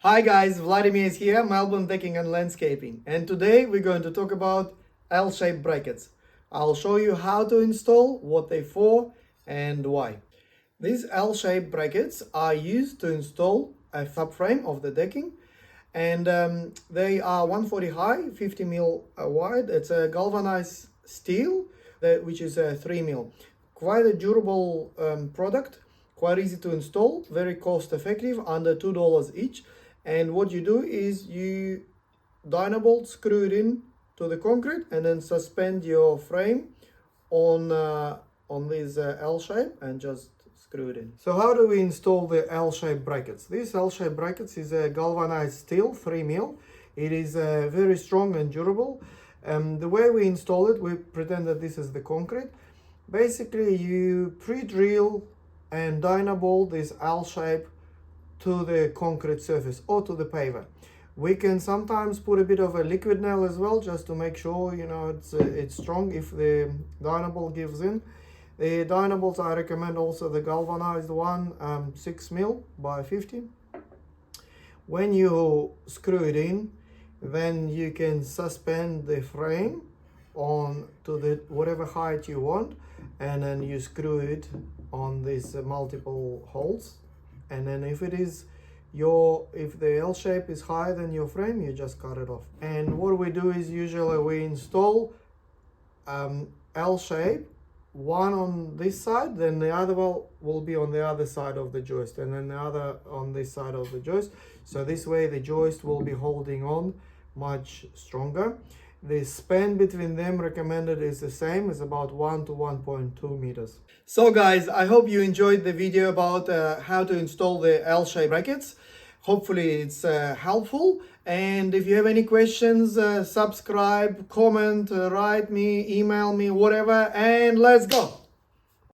Hi guys, Vladimir is here, Melbourne Decking and Landscaping, and today we're going to talk about L-shaped brackets. I'll show you how to install, what they're for and why. These L-shaped brackets are used to install a subframe of the decking, and they are 140 high, 50 mil wide. It's a galvanized steel which is 3 mil. Quite a durable product, quite easy to install, very cost effective, under $2 each. And what you do is you dynabolt, screw it in to the concrete, and then suspend your frame on this L shape and just screw it in. So how do we install the L-shaped brackets? This L-shaped brackets is a galvanized steel, 3 mil. It is very strong and durable. The way we install it, we pretend that this is the concrete. Basically, you pre-drill and dynabolt this L shape to the concrete surface or to the paver. We can sometimes put a bit of a liquid nail as well, just to make sure, you know, it's strong if the dynabolt gives in. The dynabolts, I recommend also the galvanized one, 6 mil by 50. When you screw it in, then you can suspend the frame on to the whatever height you want, and then you screw it on these multiple holes. And then if the L shape is higher than your frame, you just cut it off. And what we do is usually we install L shape, one on this side, then the other one will be on the other side of the joist, and then the other on this side of the joist. So this way the joist will be holding on much stronger. The span between them recommended is the same, is about 1 to 1.2 meters. So guys, I hope you enjoyed the video about how to install the L-shaped brackets. Hopefully it's helpful. And if you have any questions, subscribe, comment, write me, email me, whatever, and let's go.